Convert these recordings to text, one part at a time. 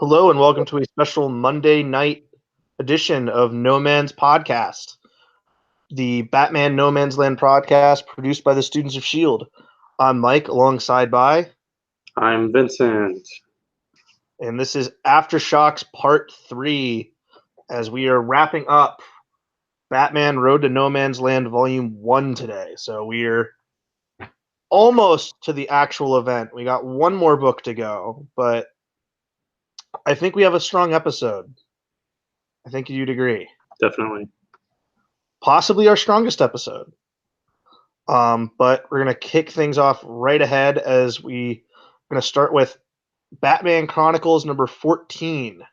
Hello and welcome to a special Monday night edition of No Man's Podcast, the Batman No Man's Land podcast produced by the students of S.H.I.E.L.D. I'm Mike, alongside by, I'm Vincent. and this is Aftershocks Part 3, as we are wrapping up Batman Road to No Man's Land Volume 1 today. So we're almost to the actual event. We got one more book to go, but I think we have a strong episode. I think you'd agree. Definitely. Possibly our strongest episode. But we're going to kick things off right ahead as we're going to start with Batman Chronicles number 14,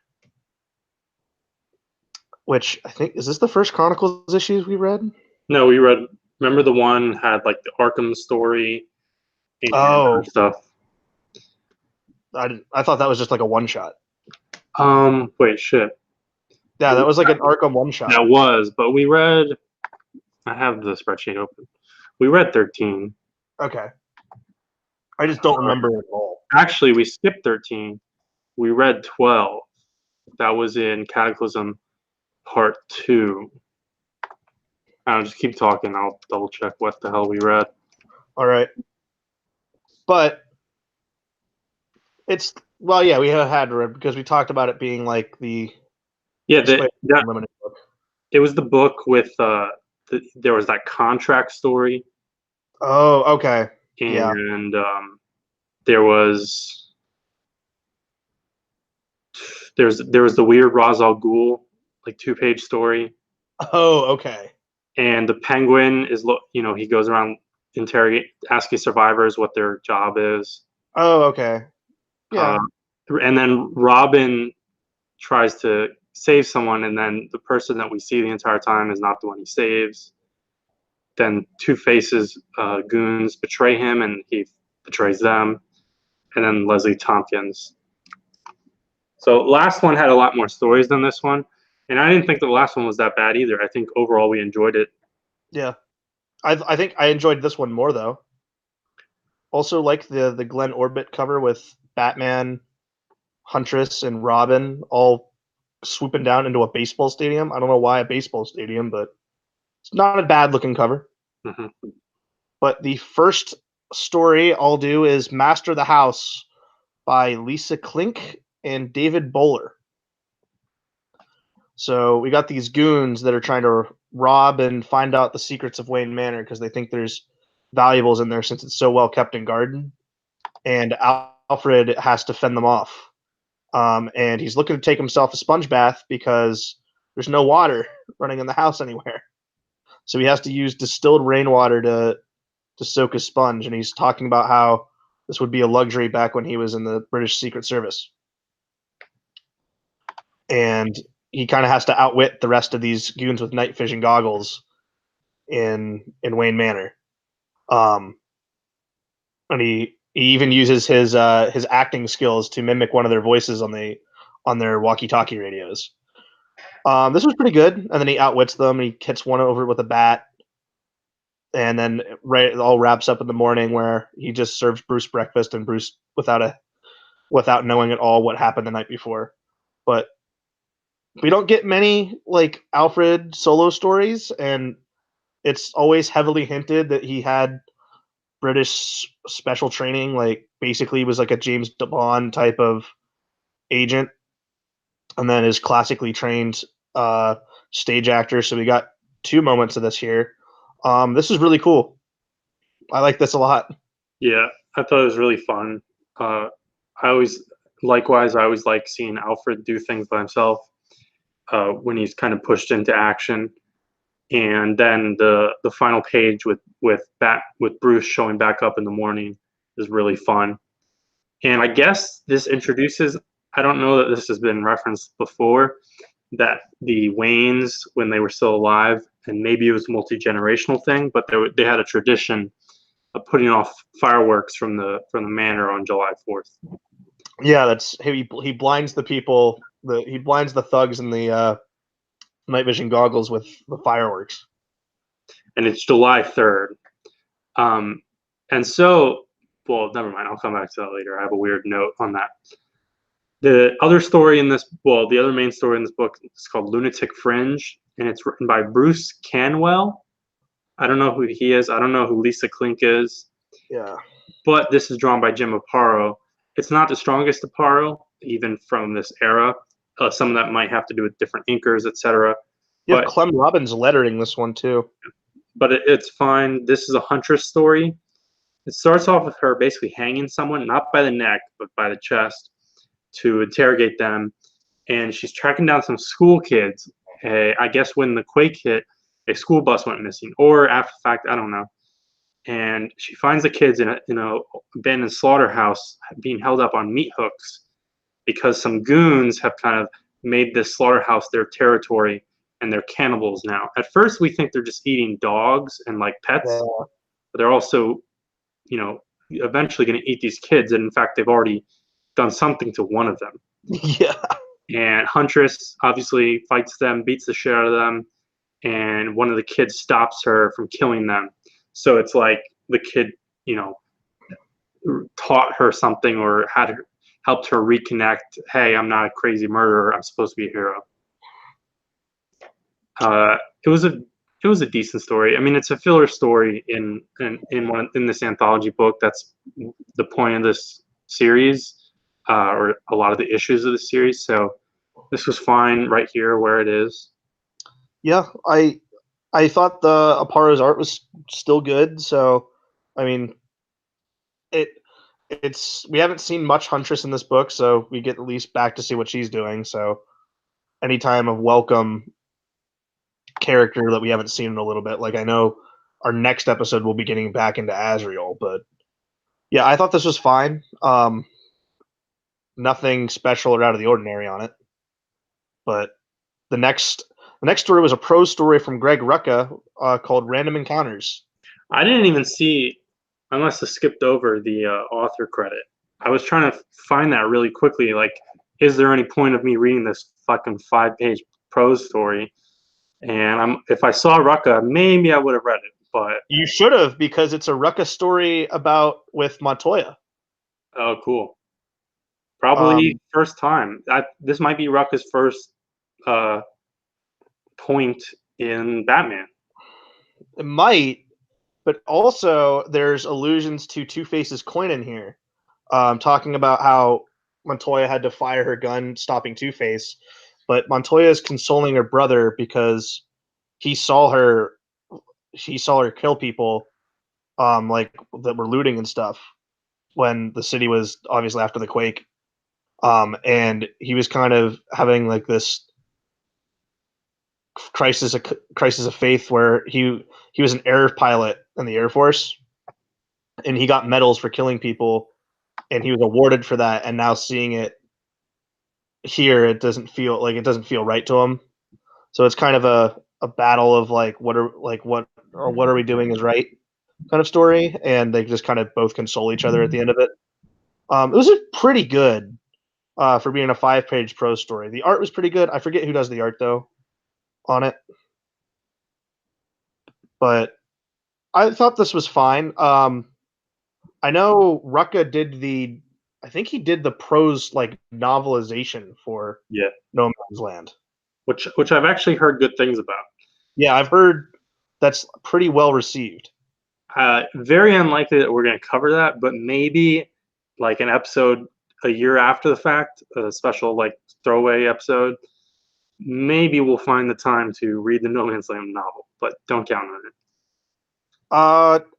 which I think, is this the first Chronicles issues we read? No, we read, remember the one had like the Arkham story and Oh, stuff? I thought that was just like a one shot. Wait, shit. Yeah, that was like an Arkham one shot. That was, but we read, I have the spreadsheet open. We read 13. Okay. I just don't remember it at all. Actually, we skipped 13. We read 12. That was in Cataclysm Part 2. I'll just keep talking. I'll double check what the hell we read. All right. But it's, well, yeah, we had read because we talked about it being like the limited book. It was the book with there was that contract story. Oh, okay. Yeah. And there was the weird Ra's al Ghul, like 2-page story. Oh, okay. And the Penguin is, he goes around asking survivors what their job is. Oh, okay. Yeah. And then Robin tries to save someone, and then the person that we see the entire time is not the one he saves. Then Two-Face's goons betray him, and he betrays them. And then Leslie Tompkins. So last one had a lot more stories than this one, and I didn't think the last one was that bad either. I think overall we enjoyed it. Yeah, I think I enjoyed this one more though. Also, like the Glen Orbit cover with Batman, Huntress, and Robin all swooping down into a baseball stadium. I don't know why a baseball stadium, but it's not a bad looking cover. Mm-hmm. But the first story I'll do is Master the House by Lisa Klink and David Bowler. So we got these goons that are trying to rob and find out the secrets of Wayne Manor because they think there's valuables in there since it's so well kept and guarded. And Alfred has to fend them off. And he's looking to take himself a sponge bath because there's no water running in the house anywhere. So he has to use distilled rainwater to soak his sponge. And he's talking about how this would be a luxury back when he was in the British Secret Service. And he kind of has to outwit the rest of these goons with night vision goggles in Wayne Manor. And he even uses his acting skills to mimic one of their voices on their walkie-talkie radios. This was pretty good, and then he outwits them. And he hits one over with a bat, and then it all wraps up in the morning where he just serves Bruce breakfast, and Bruce without knowing at all what happened the night before. But we don't get many like Alfred solo stories, and it's always heavily hinted that he had British special training, like basically was like a James Bond type of agent, and then is classically trained stage actor. So we got 2 moments of this here. This is really cool. I like this a lot. Yeah, I thought it was really fun. I always like seeing Alfred do things by himself when he's kind of pushed into action. And then the final page with Bruce showing back up in the morning is really fun. And I guess this introduces, I don't know that this has been referenced before, that the Waynes, when they were still alive, and maybe it was a multi-generational thing, but they had a tradition of putting off fireworks from the manor on July 4th. Yeah, that's he blinds the people. He blinds the thugs in the night vision goggles with the fireworks. And it's July 3rd. And so, well, never mind. I'll come back to that later. I have a weird note on that. The other story in this, well, the other main story in this book is called Lunatic Fringe, and it's written by Bruce Canwell. I don't know who he is. I don't know who Lisa Klink is, Yeah. but this is drawn by Jim Aparo. It's not the strongest Aparo, even from this era. Some of that might have to do with different inkers, etc. You have But Clem Robbins lettering this one too. it's fine. This is a huntress story. It starts off with her basically hanging someone, not by the neck, but by the chest, to interrogate them. And she's tracking down some school kids. I guess when the quake hit, a school bus went missing, or after the fact, I don't know. And she finds the kids in a abandoned slaughterhouse being held up on meat hooks because some goons have kind of made this slaughterhouse their territory and they're cannibals now. At first, we think they're just eating dogs and like pets, Yeah. but they're also, you know, eventually going to eat these kids. And in fact, they've already done something to one of them. Yeah. And Huntress obviously fights them, beats the shit out of them, and one of the kids stops her from killing them. So it's like the kid, you know, taught her something or helped her reconnect. Hey, I'm not a crazy murderer. I'm supposed to be a hero. Uh, it was a decent story. I mean, it's a filler story in this anthology book. That's the point of this series, or a lot of the issues of the series. So this was fine right here where it is. Yeah. I thought the Aparo's art was still good, so I mean it it's we haven't seen much Huntress in this book, so we get at least back to see what she's doing. So anytime of welcome character that we haven't seen in a little bit. Like I know our next episode we'll be getting back into Azrael, but yeah, I thought this was fine. Nothing special or out of the ordinary on it. But the next story was a prose story from Greg Rucka called Random Encounters. I didn't even see, I must have skipped over the author credit. I was trying to find that really quickly. Like, is there any point of me reading this fucking 5-page prose story? And if I saw Rucka, maybe I would have read it. But You should have, because it's a Rucka story about with Montoya. oh, cool. Probably Um, first time. This might be Rucka's first uh, point in Batman. it might, but also there's allusions to Two Face's coin in here, talking about how Montoya had to fire her gun, stopping Two Face, but Montoya is consoling her brother because he saw her kill people, like that were looting and stuff when the city was obviously after the quake. And he was kind of having like this crisis of faith where he was an air pilot in the Air Force, and he got medals for killing people, and he was awarded for that. And now seeing it here, it doesn't feel right to him. So it's kind of a battle of like what are we doing is right kind of story, and they just kind of both console each other at the end of it. It was a pretty good for being a 5-page prose story. The art was pretty good. I forget who does the art though on it, but I thought this was fine. I know Rucka did I think he did the prose like novelization for Yeah, No Man's Land. which I've actually heard good things about. Yeah, I've heard that's pretty well received. Very unlikely that we're going to cover that, but maybe like an episode a year after the fact, a special like throwaway episode. Maybe we'll find the time to read the No Man's Land novel, but don't count on it.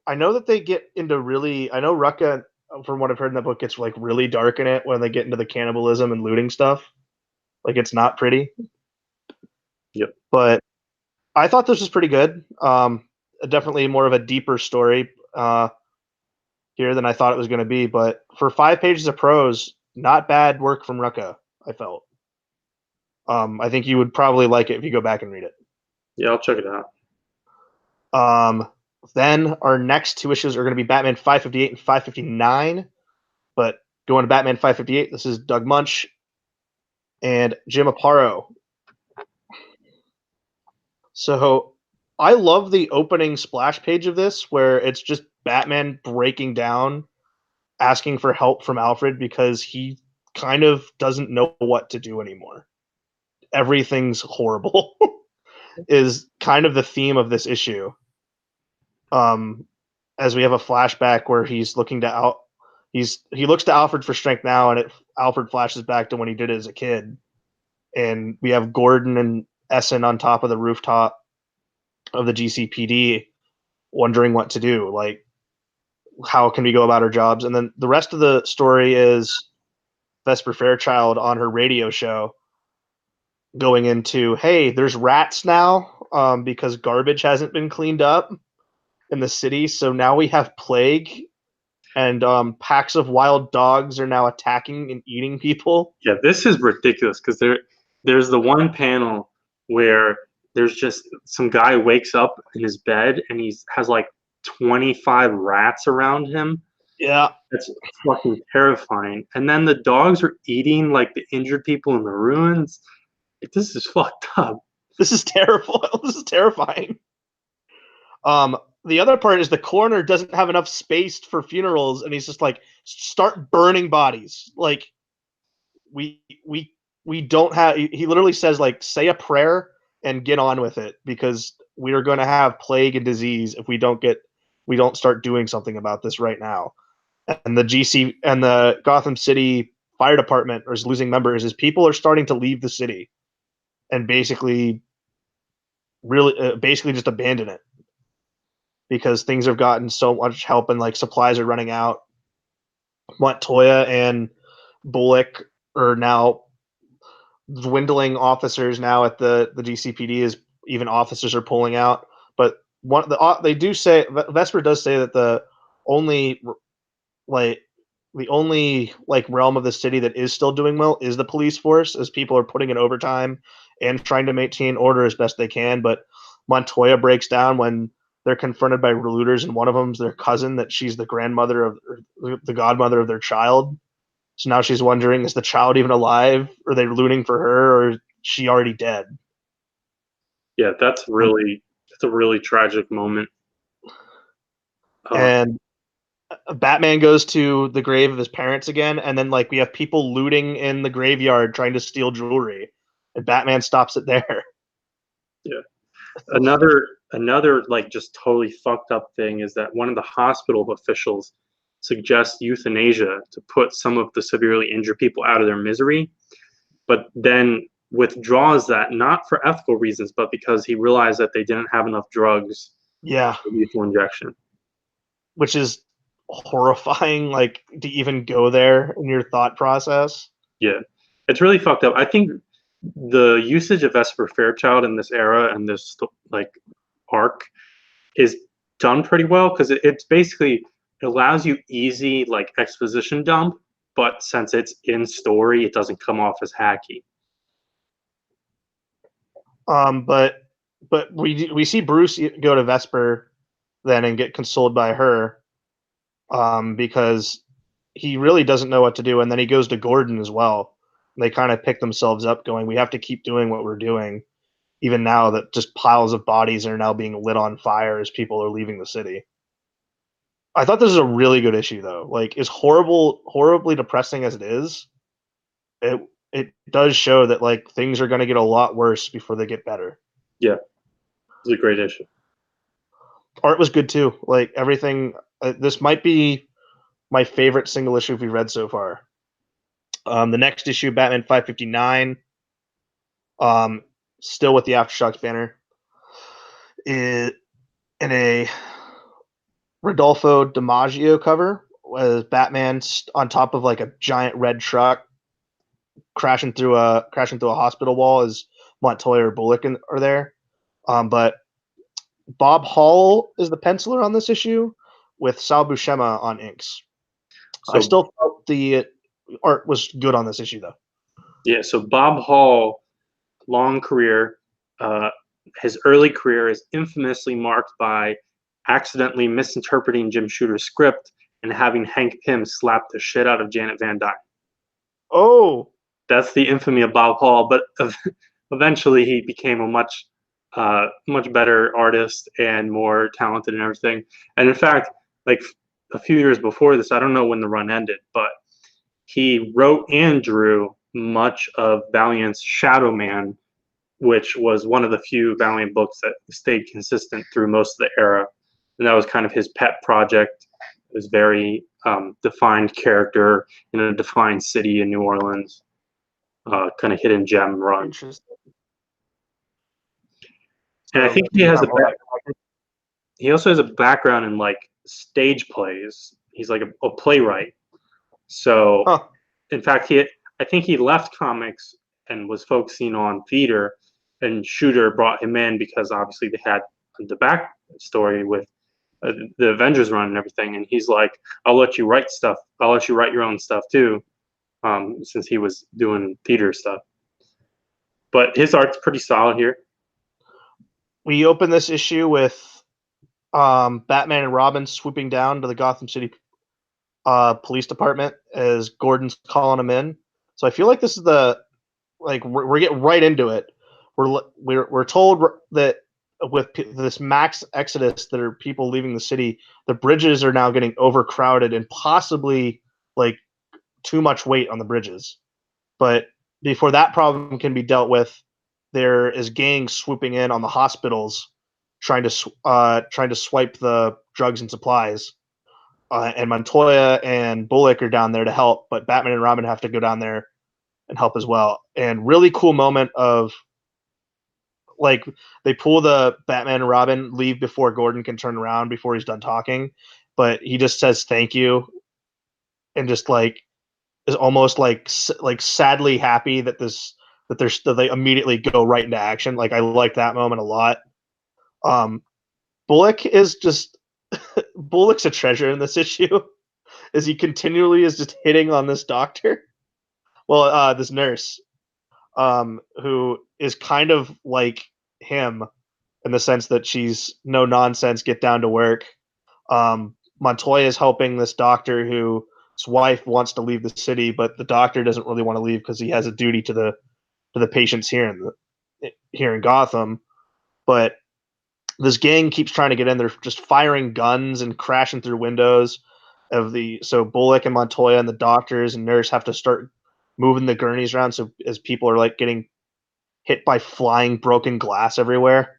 I know that they get into really. I know Rucka, from what I've heard in the book, gets like really dark in it when they get into the cannibalism and looting stuff. Like it's not pretty. Yep. But I thought this was pretty good. Definitely more of a deeper story here than I thought it was going to be. But for 5 pages of prose, not bad work from Rucka. I felt. I think you would probably like it if you go back and read it. Yeah, I'll check it out. Then our next two issues are going to be Batman 558 and 559. But going to Batman 558, this is Doug Munch and Jim Aparo. So I love the opening splash page of this where it's just Batman breaking down, asking for help from Alfred because he kind of doesn't know what to do anymore. Everything's horrible is kind of the theme of this issue. As we have a flashback where he's looking to he looks to Alfred for strength now, and Alfred flashes back to when he did it as a kid, and we have Gordon and Essen on top of the rooftop of the GCPD, wondering what to do. Like, how can we go about our jobs? And then the rest of the story is Vesper Fairchild on her radio show going into, hey, there's rats now because garbage hasn't been cleaned up in the city. So now we have plague, and packs of wild dogs are now attacking and eating people. Yeah, this is ridiculous because there's the one panel where there's just some guy wakes up in his bed and he has like 25 rats around him. Yeah, That's fucking terrifying. And then the dogs are eating like the injured people in the ruins. Like, this is fucked up. this is terrible. This is terrifying. The other part is the coroner doesn't have enough space for funerals, and he's just like, start burning bodies. Like, we we we don't have. He literally says, like, say a prayer and get on with it, because we are going to have plague and disease if we don't start doing something about this right now. And the GC and the Gotham City Fire Department is losing members as people are starting to leave the city and basically basically just abandon it because things have gotten so much help and like supplies are running out. Montoya and Bullock are now dwindling officers now at the GCPD, as even officers are pulling out. But they do say, Vesper does say that only like the only like realm of the city that is still doing well is the police force, as people are putting in overtime and trying to maintain order as best they can. But Montoya breaks down when they're confronted by looters, and one of them's their cousin, that she's the grandmother of, or the godmother of their child. So now she's wondering, is the child even alive? Are they looting for her, or is she already dead? Yeah, that's a really tragic moment. And Batman goes to the grave of his parents again, and then like we have people looting in the graveyard trying to steal jewelry, and Batman stops it there. Yeah. Another like just totally fucked up thing is that one of the hospital officials suggests euthanasia to put some of the severely injured people out of their misery, but then withdraws that not for ethical reasons, but because he realized that they didn't have enough drugs Yeah, for lethal injection. which is horrifying. Like, to even go there in your thought process. Yeah, it's really fucked up. I think the usage of Vesper Fairchild in this era and this like arc is done pretty well because it's basically it allows you easy like exposition dump, but since it's in story, it doesn't come off as hacky. But we see Bruce go to Vesper then and get consoled by her, because he really doesn't know what to do, and then he goes to Gordon as well. They kind of pick themselves up, going, "We have to keep doing what we're doing, even now that just piles of bodies are now being lit on fire as people are leaving the city." I thought this was a really good issue, though. Like, as horribly depressing as it is, it does show that like things are going to get a lot worse before they get better. Yeah, it's a great issue. Art was good too. Like, everything. This might be my favorite single issue we've read so far. The next issue, Batman 559, still with the Aftershocks banner, is in a Rodolfo DiMaggio cover, with Batman on top of like a giant red truck crashing through a hospital wall as Montoya or Bullock are there. But Bob Hall is the penciler on this issue, with Sal Buscema on inks. I So still felt the art was good on this issue, though. yeah, so Bob Hall, long career. Uh, his early career is infamously marked by accidentally misinterpreting Jim Shooter's script and having Hank Pym slap the shit out of Janet Van Dyne. Oh, That's the infamy of Bob Hall. But eventually, he became a much better artist and more talented and everything. And in fact, like a few years before this, I don't know when the run ended, but he wrote and drew much of Valiant's Shadow Man, which was one of the few Valiant books that stayed consistent through most of the era. And that was kind of his pet project. It was very defined character in a defined city in New Orleans, kind of hidden gem run. Interesting. And I So think he yeah, has a well, he also has a background in like stage plays. He's like a playwright. So huh. in fact, I think he left comics and was focusing on theater. And Shooter brought him in because obviously they had the back story with the Avengers run and everything. And he's like, "I'll let you write stuff. I'll let you write your own stuff too," since he was doing theater stuff. But his art's pretty solid here. We open this issue with Batman and Robin swooping down to the Gotham City police department as Gordon's calling them in. So I feel like this is we're getting right into it. We're told that with this max exodus, that are people leaving the city, the bridges are now getting overcrowded and possibly like too much weight on the bridges. But before that problem can be dealt with, there is gangs swooping in on the hospitals, trying to swipe the drugs and supplies. And Montoya and Bullock are down there to help, but Batman and Robin have to go down there and help as well. And really cool moment of like they pull the Batman and Robin leave before Gordon can turn around before he's done talking, but he just says thank you and just like is almost like sadly happy that that they immediately go right into action. Like I like that moment a lot. Um, Bullock is just Bullock's a treasure in this issue. Is he continually is just hitting on this doctor? Well, this nurse, who is kind of like him in the sense that she's no nonsense, get down to work. Montoya is helping this doctor whose wife wants to leave the city, but the doctor doesn't really want to leave because he has a duty to the patients here in Gotham. But this gang keeps trying to get in. They're just firing guns and crashing through windows of the. So Bullock and Montoya and the doctors and nurse have to start moving the gurneys around. So as people are like getting hit by flying broken glass everywhere,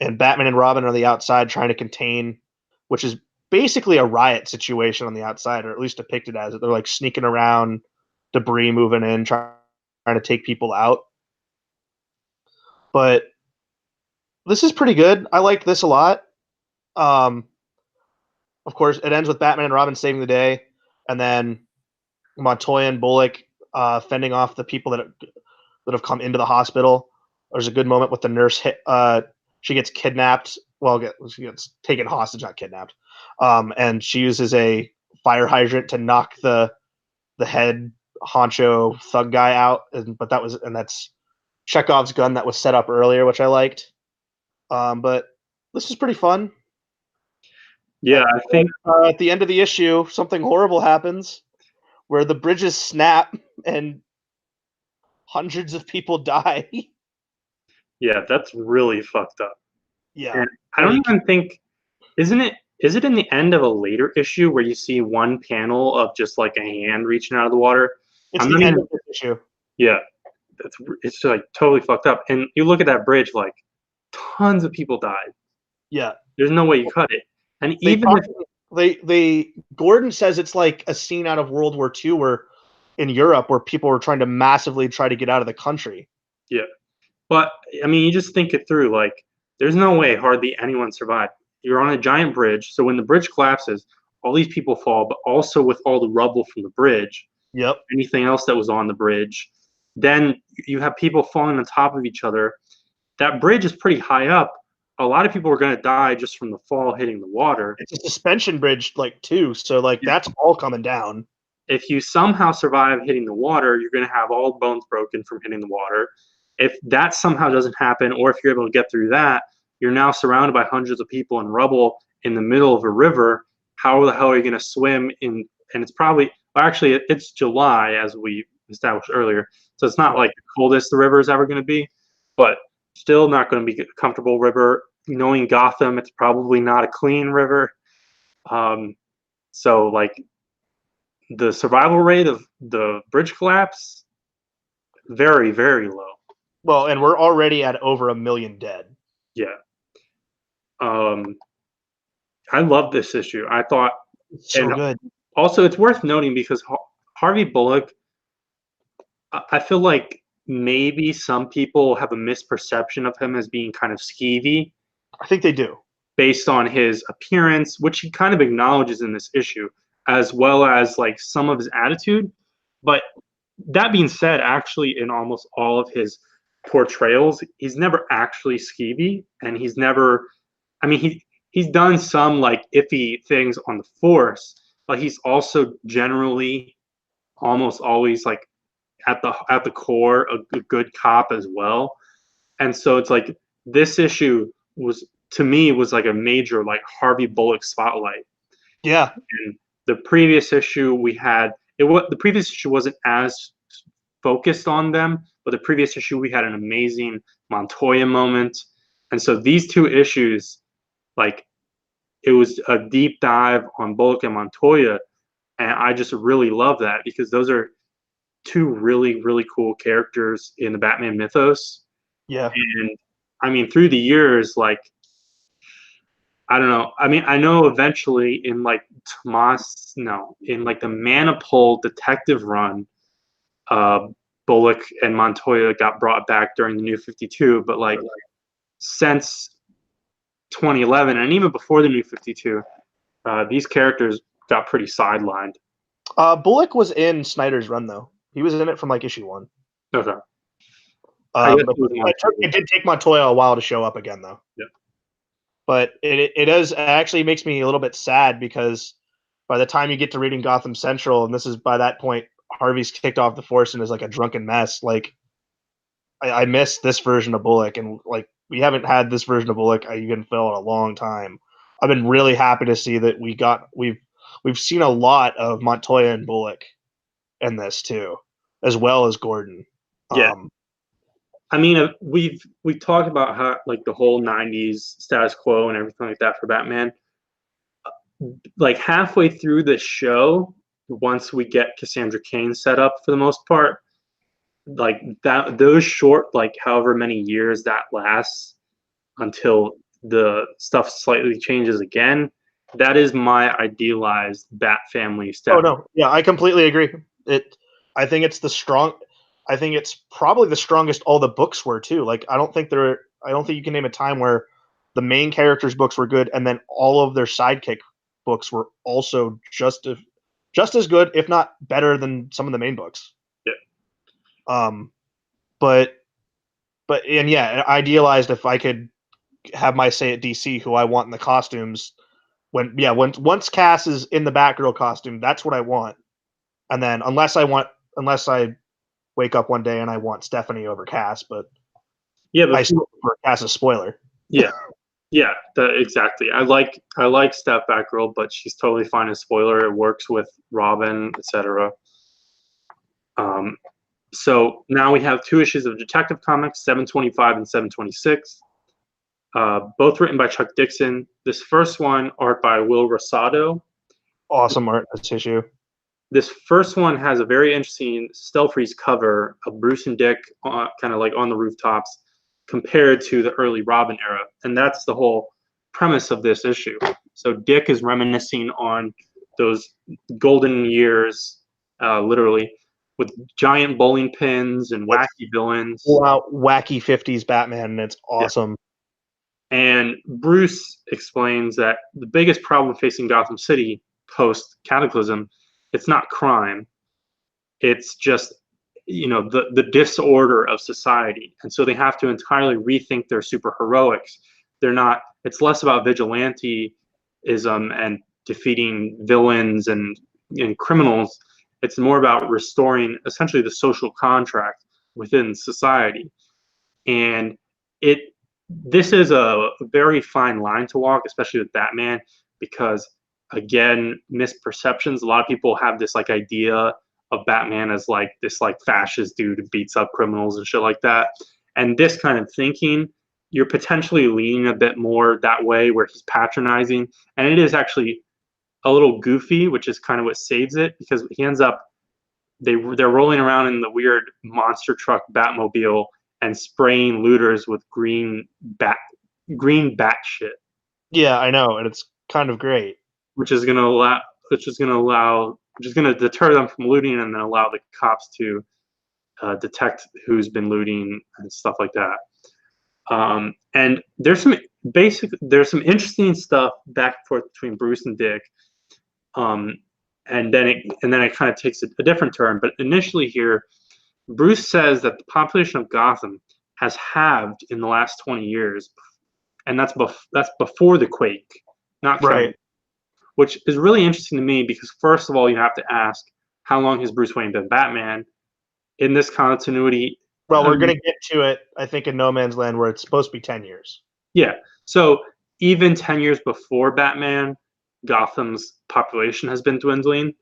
and Batman and Robin are on the outside trying to contain, which is basically a riot situation on the outside, or at least depicted as it. They're like sneaking around, debris moving in, trying to take people out. But this is pretty good. I like this a lot. Um, of course, it ends with Batman and Robin saving the day, and then Montoya and Bullock fending off the people that have come into the hospital. There's a good moment with the nurse. She gets kidnapped. Well, she gets taken hostage, not kidnapped. And she uses a fire hydrant to knock the head honcho thug guy out. But that's Chekhov's gun that was set up earlier, which I liked. But this is pretty fun. Yeah, I think At the end of the issue, something horrible happens where the bridges snap and hundreds of people die. that's really fucked up. Yeah, And I don't like even think isn't it is it in the end of a later issue where you see one panel of just like a hand reaching out of the water? it's I'm the not end even of this issue. yeah, it's like totally fucked up. And you look at that bridge, like tons of people died. Yeah, There's no way you cut it. And they even if probably they Gordon says it's like a scene out of World War II where in Europe where people were trying to massively try to get out of the country. yeah, but I mean, you just think it through. Like, there's no way hardly anyone survived. You're on a giant bridge, so when the bridge collapses, all these people fall, but also with all the rubble from the bridge, Yep. anything else that was on the bridge, then you have people falling on top of each other. That bridge is pretty high up. A lot of people are going to die just from the fall hitting the water. It's a suspension bridge like too, so like that's all coming down. If you somehow survive hitting the water, you're going to have all bones broken from hitting the water. If that somehow doesn't happen, or if you're able to get through that, you're now surrounded by hundreds of people in rubble in the middle of a river. How the hell are you going to swim in? And it's probably actually it's July, as we established earlier, so it's not like the coldest the river is ever going to be, but still not going to be a comfortable river. Knowing Gotham, it's probably not a clean river. So like the survival rate of the bridge collapse, very, very low. Well, and we're already at over 1 million dead. Yeah. Um, I love this issue. I thought, It's so and good. also it's worth noting because Harvey Bullock, I feel like maybe some people have a misperception of him as being kind of skeevy I think they do. based on his appearance, which he kind of acknowledges in this issue, as well as like some of his attitude. But that being said, actually, in almost all of his portrayals, he's never actually skeevy, and he's never. I mean, he's done some like iffy things on the force, but he's also generally almost always like at the core a good cop as well. And so it's like this issue was to me was like a major like Harvey Bullock spotlight. Yeah. And the previous issue we had the previous issue wasn't as focused on them, but the previous issue we had an amazing Montoya moment. And so these two issues, like it was a deep dive on Bullock and Montoya, and I just really love that because those are two really really cool characters in the Batman mythos. Yeah. And I mean, through the years, like I don't know. I mean, I know eventually in like Tomas, no, in like the Manipul detective run, uh, Bullock and Montoya got brought back during the New 52, but like since 2011 and even before the New 52, these characters got pretty sidelined. Bullock was in Snyder's run though. He was in it from like issue 1. Okay. I guess But it was Montoya. it did take Montoya a while to show up again though. Yeah. But it does, it actually makes me a little bit sad because by the time you get to reading Gotham Central, and this is by that point, Harvey's kicked off the force and is like a drunken mess. Like I miss this version of Bullock, and like we haven't had this version of Bullock I even feel in a long time. I've been really happy to see that we've seen a lot of Montoya and Bullock in this too, as well as Gordon. Yeah. Um, I mean, we've talked about how like the whole '90s status quo and everything like that for Batman. Like halfway through the show, once we get Cassandra Cain set up for the most part, like that those short like however many years that lasts until the stuff slightly changes again, that is my idealized Bat family oh step. no, yeah, I completely agree. It, I think it's the strong. I think it's probably the strongest all the books were too. Like I don't think there. I don't think you can name a time where the main characters' books were good, and then all of their sidekick books were also just as good, if not better than some of the main books. Yeah. Um, but and yeah, idealized if I could have my say at DC who I want in the costumes. When once Cass is in the Batgirl costume, that's what I want. And then unless I wake up one day and I want Stephanie over Cass, but Yeah, I but still prefer Cass as spoiler. yeah, yeah, exactly. I like Steph Batgirl, but she's totally fine as spoiler. It works with Robin, etc. Um, so now we have two issues of Detective Comics, 725 and 726, both written by Chuck Dixon. This first one, art by Will Rosado. Awesome art this issue. This first one has a very interesting still freeze cover of Bruce and Dick kind of like on the rooftops compared to the early Robin era. And that's the whole premise of this issue. So Dick is reminiscing on those golden years, literally, with giant bowling pins and wacky villains. Wow, wacky 50s Batman, and it's Yeah. awesome. And Bruce explains that the biggest problem facing Gotham City post Cataclysm, it's not crime, it's just the disorder of society, and so they have to entirely rethink their superheroics. They're not. It's less about vigilanteism and defeating villains and criminals. It's more about restoring essentially the social contract within society. And it this is a very fine line to walk, especially with Batman, because again, misperceptions. A lot of people have this like idea of Batman as like this like fascist dude who beats up criminals and shit like that. And this kind of thinking, you're potentially leaning a bit more that way where he's patronizing. And it is actually a little goofy, which is kind of what saves it, because he ends up they're rolling around in the weird monster truck Batmobile and spraying looters with green bat shit, Yeah, I know, and it's kind of great. which is gonna allow which is gonna deter them from looting and then allow the cops to detect who's been looting and stuff like that. And there's some interesting stuff back and forth between Bruce and Dick. Um, and then it kind of takes a different turn. But initially here, Bruce says that the population of Gotham has halved in the last 20 years, and that's before the quake, not counting. Right. Which is really interesting to me because first of all, you have to ask how long has Bruce Wayne been Batman? In this continuity, Well, we're um, gonna get to it, I think, in No Man's Land, where it's supposed to be 10 years. yeah. So even 10 years before Batman, Gotham's population has been dwindling.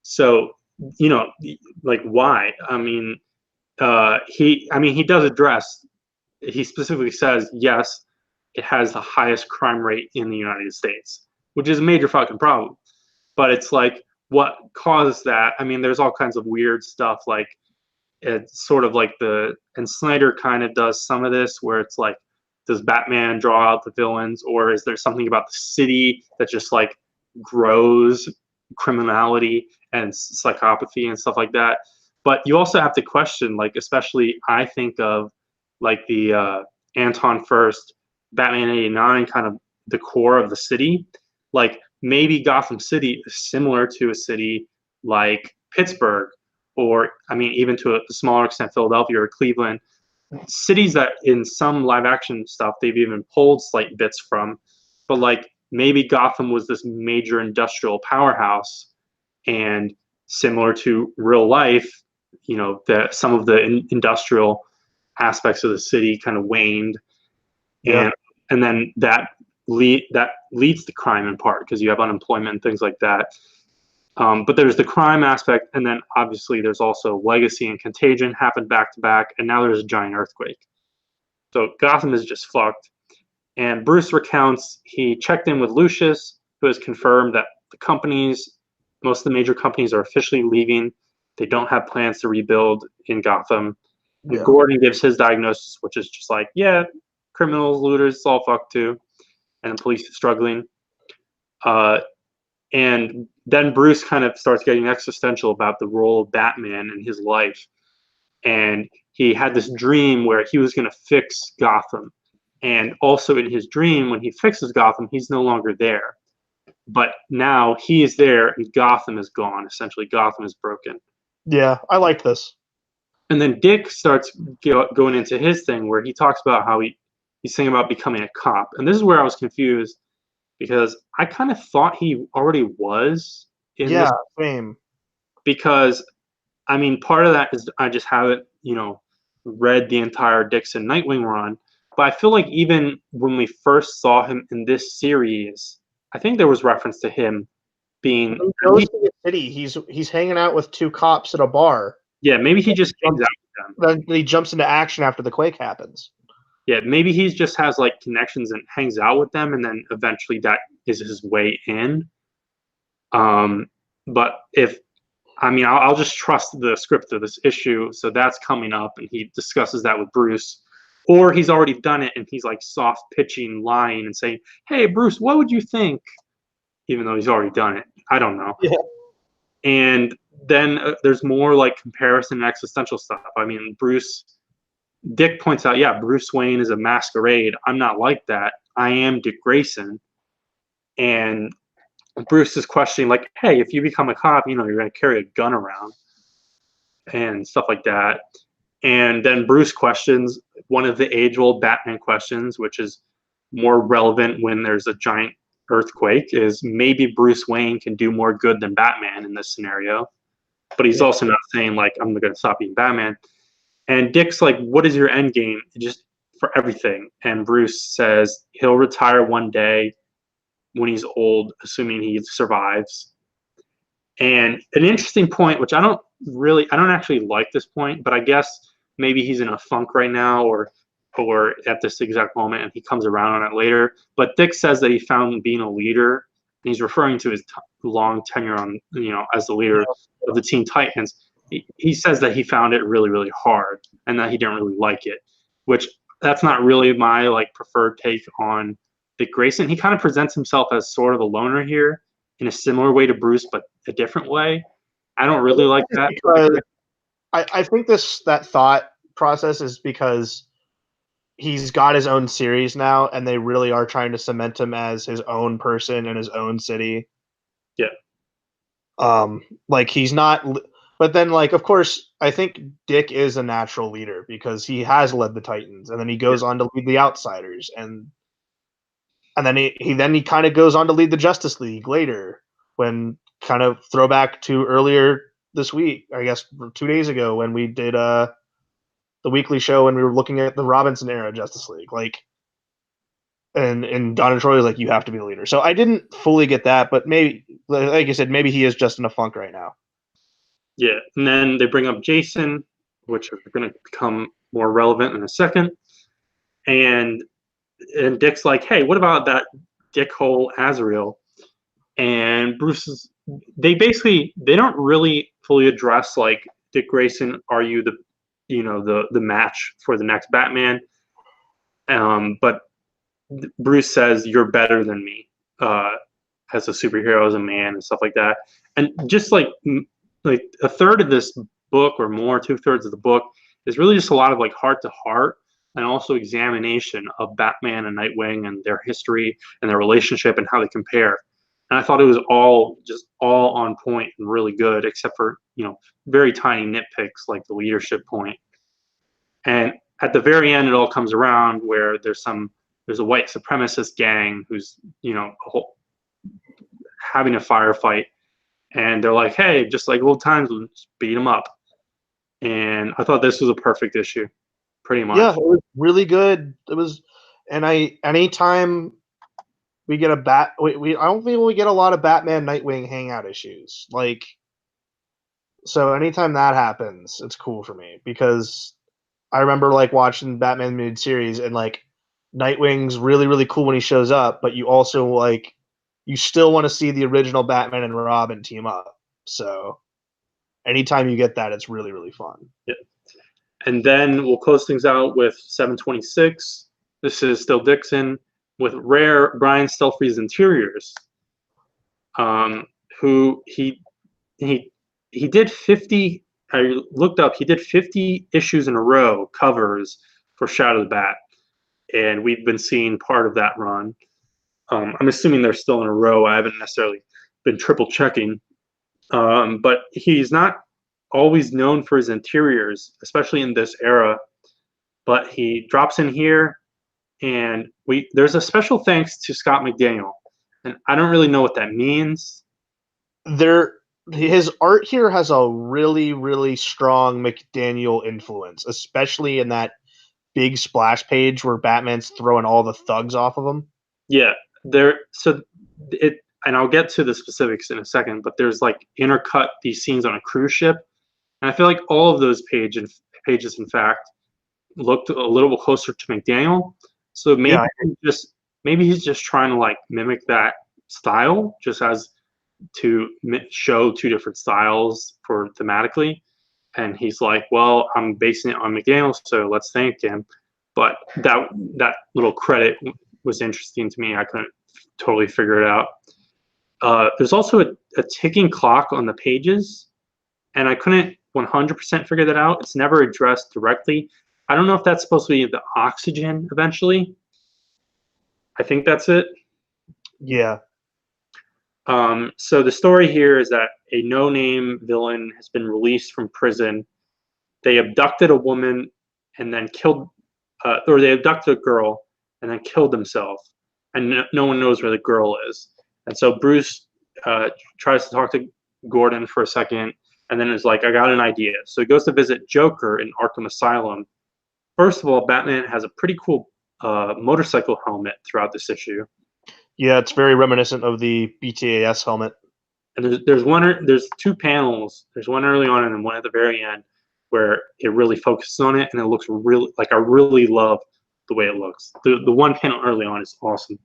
So, you know, like why? He does address, he specifically says, yes, it has the highest crime rate in the United States, which is a major fucking problem. But it's like, what causes that? I mean, there's all kinds of weird stuff, like it's sort of like and Snyder kind of does some of this where it's like, does Batman draw out the villains, or is there something about the city that just like grows criminality and psychopathy and stuff like that? But you also have to question, like, especially I think of like the Anton First Batman '89 kind of the core of the city. Like maybe Gotham City is similar to a city like Pittsburgh, or I mean, even to a smaller extent, Philadelphia or Cleveland, cities that in some live action stuff they've even pulled slight bits from. But like maybe Gotham was this major industrial powerhouse, and similar to real life, you know, that some of the industrial aspects of the city kind of waned, Yeah. and then that leads to crime in part because you have unemployment and things like that. But there's the crime aspect, and then obviously there's also Legacy and Contagion happened back to back, and now there's a giant earthquake. So Gotham is just fucked. And Bruce recounts he checked in with Lucius, who has confirmed that most of the major companies are officially leaving. They don't have plans to rebuild in Gotham. And Yeah. Gordon gives his diagnosis, which is just like, yeah, criminals, looters, it's all fucked too. And the police is struggling. Uh, And then Bruce kind of starts getting existential about the role of Batman in his life. And he had this dream where he was going to fix Gotham. And also in his dream, when he fixes Gotham, he's no longer there. But now he is there and Gotham is gone. Essentially, Gotham is broken. Yeah. I like this. And then Dick starts going into his thing where he talks about how he's thinking about becoming a cop. And this is where I was confused because I kind of thought he already was in this, Yeah. Same. because I mean, part of that is I just haven't, read the entire Dixon Nightwing run. But I feel like even when we first saw him in this series, I think there was reference to him being When he at goes least, to the city, he's hanging out with two cops at a bar. yeah, maybe he just hangs Jumps, out with them. then he jumps into action after the quake happens. Yeah, maybe he just has like connections and hangs out with them, and then eventually that is his way in. Um, but I'll just trust the script of this issue. So that's coming up, and he discusses that with Bruce. Or he's already done it, and he's like soft pitching, lying, and saying, "Hey, Bruce, what would you think?" Even though he's already done it. I don't know. Yeah. And then there's more like comparison and existential stuff. I mean, Dick points out, yeah, Bruce Wayne is a masquerade. I'm not like that. I am Dick Grayson. And Bruce is questioning, like, hey, if you become a cop, you're going to carry a gun around and stuff like that. And then Bruce questions one of the age-old Batman questions, which is more relevant when there's a giant earthquake, is maybe Bruce Wayne can do more good than Batman in this scenario. But he's Yeah. also not saying, like, I'm going to stop being Batman. And Dick's like, what is your end game? Just for everything. And Bruce says he'll retire one day when he's old, assuming he survives. And an interesting point, which I don't actually like this point, but I guess maybe he's in a funk right now, or at this exact moment, and he comes around on it later. But Dick says that he found being a leader and he's referring to his long tenure on, as the leader of the Teen Titans. He says that he found it really, really hard and that he didn't really like it, which that's not really my like preferred take on Dick Grayson. He kind of presents himself as sort of a loner here in a similar way to Bruce, but a different way. I don't really like that. Because I think that thought process is because he's got his own series now, and they really are trying to cement him as his own person in his own city. Yeah. Like he's not, but then like of course I think Dick is a natural leader because he has led the Titans, and then he goes on to lead the Outsiders, and then he kind of goes on to lead the Justice League later. When kind of throwback to earlier this week, I guess 2 days ago when we did the weekly show when we were looking at the Robinson era Justice League, like. And Don and Troy was like, "You have to be the leader." So I didn't fully get that, but maybe, like I said, maybe he is just in a funk right now. Yeah, and then they bring up Jason, which are going to become more relevant in a second. And Dick's like, "Hey, what about that dickhole Azrael?" And Bruce is. They don't really fully address like Dick Grayson. Are you the match for the next Batman? But Bruce says you're better than me as a superhero, as a man, and stuff like that. And just like a third of this book or more, 2/3 of the book is really just a lot of like heart to heart and also examination of Batman and Nightwing and their history and their relationship and how they compare. And I thought it was all on point and really good, except for very tiny nitpicks like the leadership point. And at the very end, it all comes around where there's a white supremacist gang who's having a firefight, and they're like, "Hey, just like old times, let's beat them up." And I thought this was a perfect issue, pretty Yeah, much. it was really good. It was, and anytime we get I don't think we get a lot of Batman Nightwing hangout issues. Like, so anytime that happens, it's cool for me because I remember like watching Batman mid series and like Nightwing's really really cool when he shows up, but you also like you still want to see the original Batman and Robin team up. So anytime you get that, it's really really fun. Yeah. And then we'll close things out with 726. This is still Dixon with rare Brian Stelfree's Interiors, who he did 50. I looked up. He did 50 issues in a row covers for Shadow the Bat, and we've been seeing part of that run. I'm assuming they're still in a row. I haven't necessarily been triple checking, but he's not always known for his interiors, especially in this era. But he drops in here, and there's a special thanks to Scott McDaniel, and I don't really know what that means. His art here has a really really strong McDaniel influence, especially in that big splash page where Batman's throwing all the thugs off of him. Yeah, and I'll get to the specifics in a second, but there's like intercut these scenes on a cruise ship, and I feel like all of those pages, in fact, looked a little bit closer to McDaniel. So Yeah, maybe he's just trying to like mimic that style, just as to show two different styles for thematically. And he's like, "Well, I'm basing it on McDaniel, so let's thank him." But that little credit was interesting to me. I couldn't totally figure it out. There's also a ticking clock on the pages, and I couldn't 100% figure that out. It's never addressed directly. I don't know if that's supposed to be the oxygen eventually. I think that's it. yeah. So the story here is that a no-name villain has been released from prison. They abducted a woman and then killed, or they abducted a girl and then killed themselves, and no one knows where the girl is. And so Bruce tries to talk to Gordon for a second, and then is like, "I got an idea." So he goes to visit Joker in Arkham Asylum. First of all, Batman has a pretty cool motorcycle helmet throughout this issue. Yeah, it's very reminiscent of the BTAS helmet. And there's two panels. There's one early on and then one at the very end where it really focuses on it, and it looks really like I really love the way it looks. The one panel early on is awesome.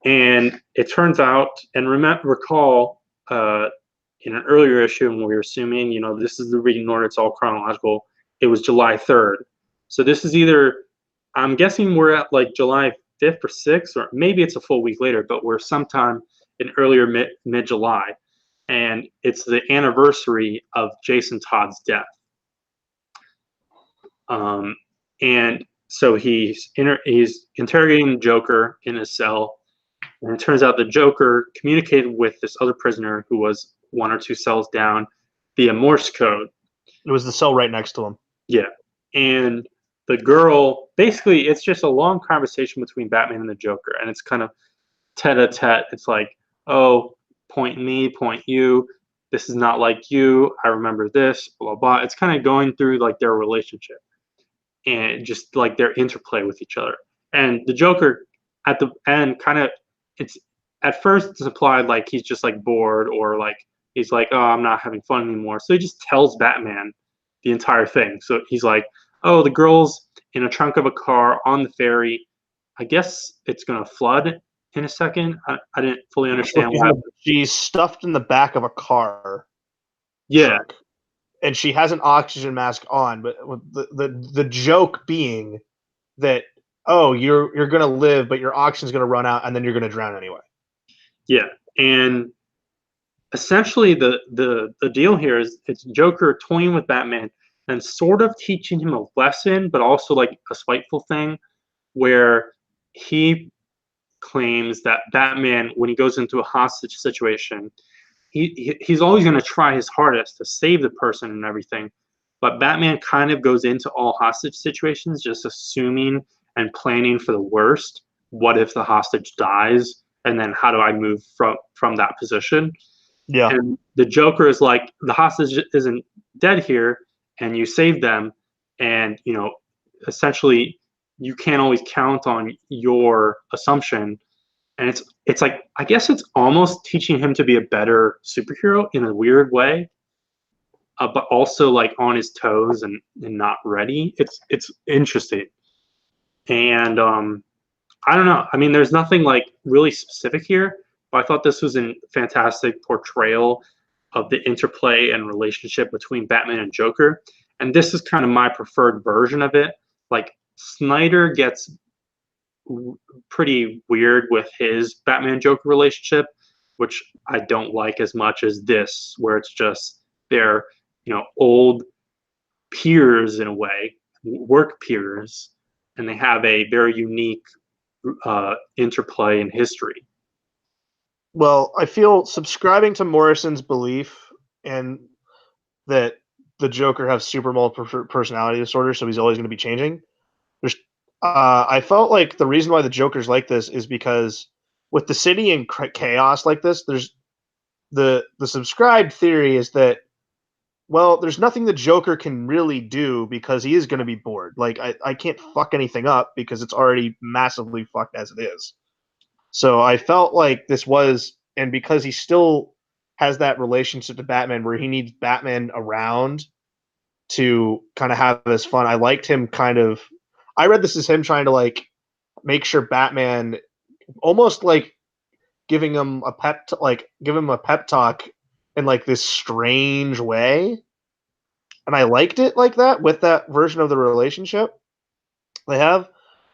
And it turns out, and recall in an earlier issue when we were assuming, this is the reading order, it's all chronological, it was July 3rd. So this is either, I'm guessing we're at like July 5th or 6th, or maybe it's a full week later, but we're sometime in earlier mid-July. And it's the anniversary of Jason Todd's death. And so he's interrogating Joker in his cell, and it turns out the Joker communicated with this other prisoner who was 1 or 2 cells down via Morse code. It was the cell right next to him. Yeah. And the girl, basically, it's just a long conversation between Batman and the Joker, and it's kind of tete-a-tete. It's like, oh, point me, point you. This is not like you. I remember this, blah, blah. It's kind of going through like their relationship and just like their interplay with each other. And the Joker at the end it's at first it's implied like he's just like bored, or like he's like, oh, I'm not having fun anymore. So he just tells Batman the entire thing. So he's like, oh, the girl's in a trunk of a car on the ferry. I guess it's gonna flood in a second. I didn't fully understand why. She's stuffed in the back of a car. Yeah. Trunk, and she has an oxygen mask on, but the joke being that, oh, you're gonna live, but your oxygen's gonna run out, and then you're gonna drown anyway. Yeah, and essentially the deal here is it's Joker toying with Batman and sort of teaching him a lesson, but also like a spiteful thing, where he claims that Batman, when he goes into a hostage situation, he's always going to try his hardest to save the person and everything, but Batman kind of goes into all hostage situations just assuming and planning for the worst. What if the hostage dies, and then how do I move from that position? Yeah. And the Joker is like, the hostage isn't dead here, and you save them, and essentially you can't always count on your assumption. And it's like, I guess it's almost teaching him to be a better superhero in a weird way, but also like on his toes and not ready. It's interesting, and I don't know. I mean, there's nothing like really specific here, but I thought this was a fantastic portrayal of the interplay and relationship between Batman and Joker. And this is kind of my preferred version of it. Like, Snyder gets pretty weird with his Batman Joker relationship, which I don't like as much as this, where it's just they're, old peers in a way, work peers, and they have a very unique interplay in history. Well, I feel subscribing to Morrison's belief and that the Joker has super multiple personality disorder, so he's always going to be changing. I felt like the reason why the Joker's like this is because with the city in chaos like this, there's the subscribed theory is that, well, there's nothing the Joker can really do because he is going to be bored. Like, I can't fuck anything up because it's already massively fucked as it is. So I felt like this was, and because he still has that relationship to Batman where he needs Batman around to kind of have this fun. I liked him I read this as him trying to like make sure Batman almost like giving him a give him a pep talk in like this strange way. And I liked it like that with that version of the relationship they have.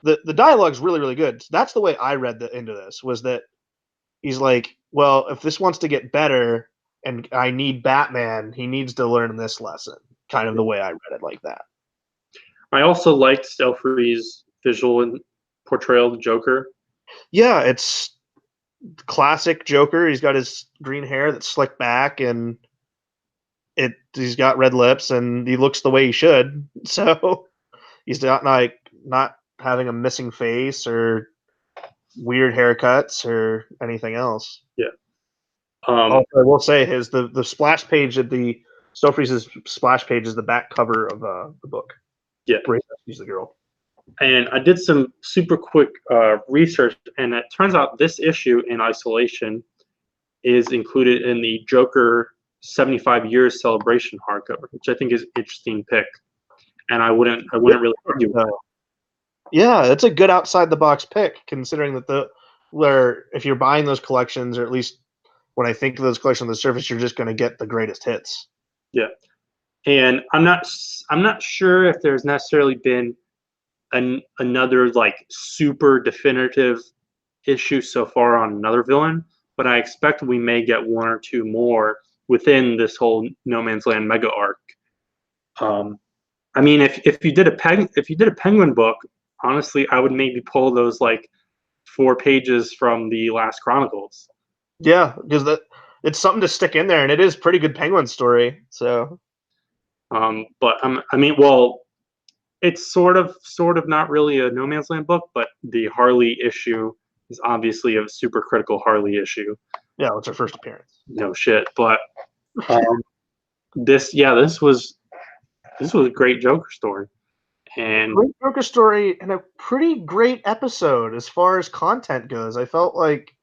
The dialogue's really, really good. That's the way I read into this, was that he's like, well, if this wants to get better and I need Batman, he needs to learn this lesson. Kind of the way I read it like that. I also liked Stelfree's visual and portrayal of the Joker. Yeah, it's classic Joker. He's got his green hair that's slicked back, and he's got red lips, and he looks the way he should. So he's not having a missing face or weird haircuts or anything else. Yeah. Also, I will say the splash page of the Stofree's splash page is the back cover of the book. Yeah. Where he rescues the girl. And I did some super quick research, and it turns out this issue in isolation is included in the Joker 75 years celebration hardcover, which I think is an interesting pick. And I wouldn't really argue with that. Yeah, it's a good outside the box pick, considering that where if you're buying those collections, or at least when I think of those collections on the surface, you're just going to get the greatest hits. Yeah, and I'm not sure if there's necessarily been another like super definitive issue so far on another villain, but I expect we may get one or two more within this whole No Man's Land mega arc. I mean, if you did a Penguin book, honestly, I would maybe pull those like 4 pages from the Last Chronicles. Yeah, because it's something to stick in there, and it is pretty good Penguin story. So, But I mean, well, it's sort of not really a No Man's Land book, but the Harley issue is obviously a super critical Harley issue. yeah, it's her first appearance. No shit, but um, this was a great Joker story, and Great Joker story and a pretty great episode as far as content goes. I felt like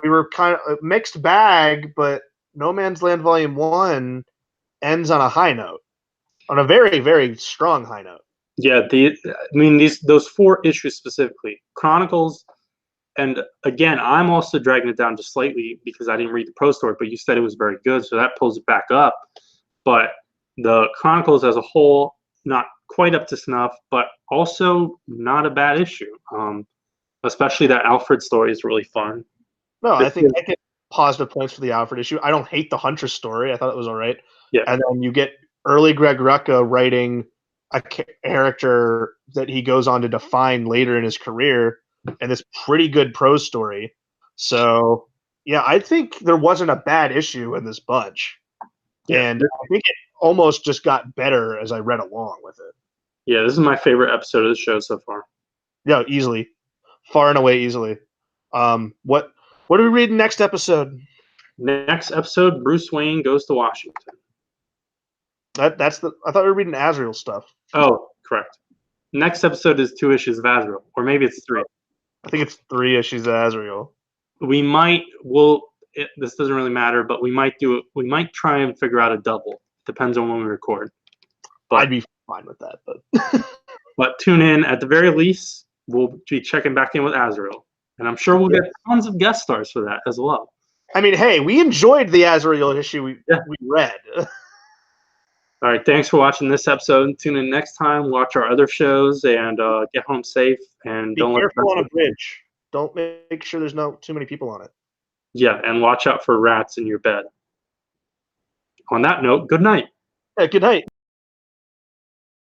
we were kind of a mixed bag, but No Man's Land Volume 1 ends on a high note, on a very, very strong high note. yeah, those 4 issues specifically, Chronicles. And again, I'm also dragging it down just slightly because I didn't read the pro story, but you said it was very good, so that pulls it back up. But the Chronicles as a whole, not quite up to snuff, but also not a bad issue. Especially that Alfred story is really fun. No, I think I get positive points for the Alfred issue. I don't hate the Hunter story. I thought it was all right. Yeah, And then you get early Greg Rucka writing a character that he goes on to define later in his career, and this pretty good prose story. So, yeah, I think there wasn't a bad issue in this bunch. yeah, And I think it almost just got better as I read along with it. yeah. This is my favorite episode of the show so far. Yeah, easily. Far and away easily. What are we reading next episode? Next episode, Bruce Wayne goes to Washington. That's the I thought we were reading Azrael stuff. Oh, correct. Next episode is 2 issues of Azrael, or maybe it's 3. I think it's 3 issues of Azrael. This doesn't really matter, but we might try and figure out a double. Depends on when we record. But I'd be fine with that, but but tune in. At the very least, we'll be checking back in with Azrael, and I'm sure we'll get tons of guest stars for that as well. I mean, hey, we enjoyed the Azrael issue we read. All right, thanks for watching this episode. Tune in next time. Watch our other shows and get home safe. And Be careful on a bridge. Don't make sure there's not too many people on it. Yeah, and watch out for rats in your bed. On that note, good night. Yeah, good night.